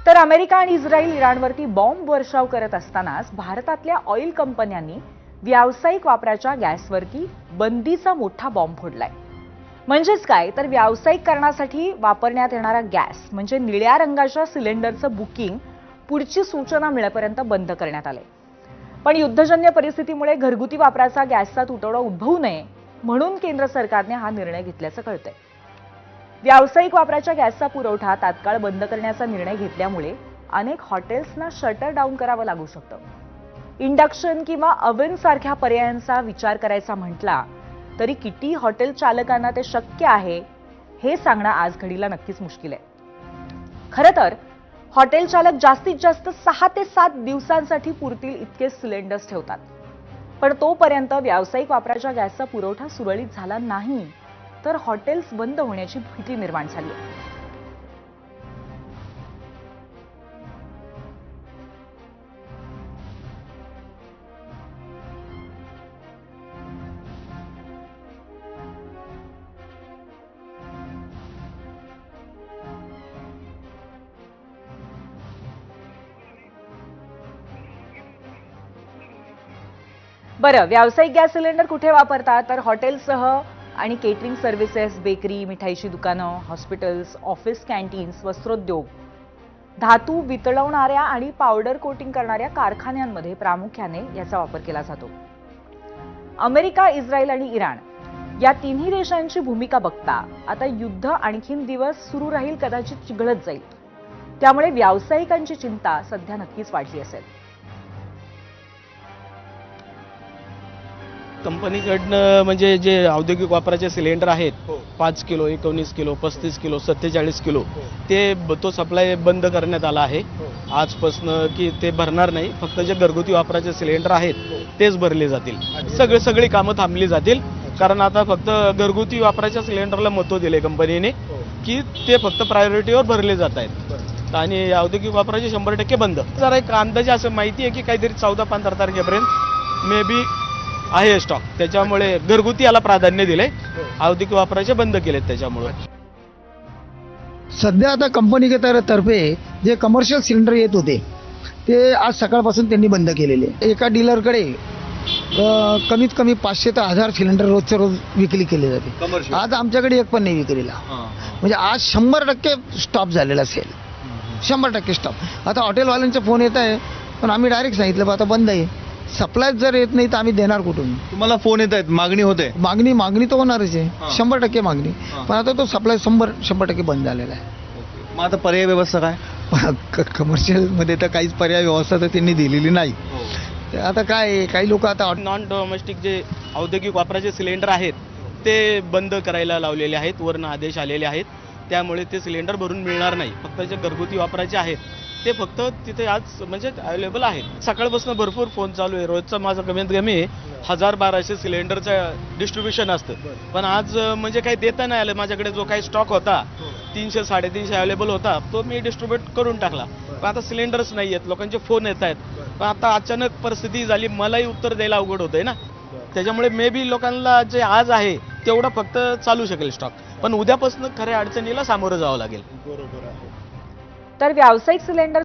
तर अमेरिका आणि Israel इराणवरती bomb वर्षाव करत असतानाच भारतातल्या ऑइल कंपन्यांनी व्यावसायिक वापराच्या गॅसवरती बंदीचा मोठा बॉम्ब फोडलाय। म्हणजेच काय तर व्यावसायिक कारणासाठी वापरण्यात येणारा गॅस म्हणजे निळ्या रंगाच्या सिलेंडरचं बुकिंग पुढची सूचना मिळेपर्यंत बंद करण्यात आले। पण युद्धजन्य परिस्थितीमुळे घरगुती वापराचा गॅसचा तुटवडा उद्भवू नये म्हणून केंद्र सरकारने हा निर्णय घेतल्याचं कळतंय। व्यावसायिक वापराच्या गॅसचा पुरवठा तात्काळ बंद करण्याचा निर्णय घेतल्यामुळे अनेक हॉटेल्सना शटर डाऊन करावं लागू शकतं। इंडक्शन किंवा ओव्हन सारख्या पर्यायांचा विचार करायचा म्हटला तरी किती हॉटेल चालकांना ते शक्य आहे हे सांगणं आज घडीला नक्कीच मुश्किल आहे। खरं तर हॉटेल चालक जास्तीत जास्त 6 ते 7 दिवसांसाठी पुरतील इतके सिलेंडर्स ठेवतात, पण तोपर्यंत व्यावसायिक वापराच्या गॅसचा पुरवठा सुरळीत झाला नाही तर हॉटेल्स बंद होण्याची भीती निर्माण झाली आहे। बरं, व्यावसायिक गॅस सिलेंडर कुठे वापरतात तर हॉटेलसह आणि केटरिंग सर्व्हिसेस, बेकरी, मिठाईची दुकानं, हॉस्पिटल्स, ऑफिस कॅन्टीन्स, वस्त्रोद्योग, धातू वितळवणाऱ्या आणि पावडर कोटिंग करणाऱ्या कारखान्यांमध्ये प्रामुख्याने याचा वापर केला जातो। अमेरिका, इस्रायल आणि इराण या तिन्ही देशांची भूमिका बघता आता युद्ध आणखीन दिवस सुरू राहील, कदाचित चिघळत जाईल। त्यामुळे व्यावसायिकांची चिंता सध्या नक्कीच वाढली असेल। कंपनीकडनं म्हणजे जे औद्योगिक वापराचे सिलेंडर आहेत 5 किलो, 19 किलो, 35 किलो, 47 किलो तो सप्लाय बंद करण्यात आला आहे आजपासनं, की ते भरणार नाही। फक्त जे घरगुती वापराचे सिलेंडर आहेत तेच भरले जातील। सगळी कामं थांबली जातील, कारण आता फक्त घरगुती वापराच्या सिलेंडरला महत्त्व दिले कंपनीने, की ते फक्त प्रायोरिटीवर भरले जात आहेत आणि औद्योगिक वापराचे 100% बंद। जरा एक अंदाजे असं माहिती आहे की काहीतरी 14-15 तारखेपर्यंत मे बी आहे स्टॉक, त्याच्यामुळे घरगुती याला प्राधान्य दिले, औद्योगिक वापराचे बंद केलेत। त्याच्यामुळे सध्या आता कंपनी तर्फे जे कमर्शियल सिलेंडर येत होते ते आज सकाळपासून त्यांनी बंद केलेले। एका डीलरकडे कमीत कमी 500 ते 1000 सिलेंडर रोजच्या रोज विक्री केली जाते। आज आमच्याकडे एक पण नाही विक्रीला, म्हणजे आज 100% स्टॉप झालेला असेल, 100% स्टॉप। आता हॉटेलवाल्यांचे फोन येत आहे, पण आम्ही डायरेक्ट सांगितलं आता बंद आहे, सप्लाय जर येत नाही तर आम्ही देणार कुठून। तुम्हाला फोन येत आहेत, मागणी होते? मागणी तर होणारच आहे, 100% मागणी, पण आता तो सप्लाय 100% बंद झालेला आहे। मग आता पर्याय व्यवस्था काय? कमर्शियल मध्ये तर काहीच पर्याय व्यवस्था तर त्यांनी दिलेली नाही। आता काय, काही लोक आता नॉन डोमेस्टिक जे औद्योगिक वापराचे सिलेंडर आहेत ते बंद करायला लावलेले आहेत, वरून आदेश आलेले आहेत। त्यामुळे ते सिलेंडर भरून मिळणार नाही। फक्त जे घरगुती वापराचे आहेत ते फक्त तिथे आज म्हणजे अवेलेबल आहेत। सकाळपासून भरपूर फोन चालू आहे, रोजचं माझं कमीत कमी 1000-1200 सिलेंडरचं डिस्ट्रीब्युशन असतं, पण आज म्हणजे काही देता नाही आलं। माझ्याकडे जो काही स्टॉक होता 300-350 अवेलेबल होता तो मी डिस्ट्रीब्यूट करून टाकला, पण आता सिलेंडरच नाही आहेत, लोकांचे फोन येत आहेत। पण आता अचानक परिस्थिती झाली, मलाही उत्तर द्यायला अवघड होतंय ना, त्याच्यामुळे मे बी लोकांना जे आज आहे तेवढं फक्त चालू शकेल स्टॉक, पण उद्यापासून खऱ्या अडचणीला सामोरं जावं लागेल। तर व्यावसायिक सिलेंडर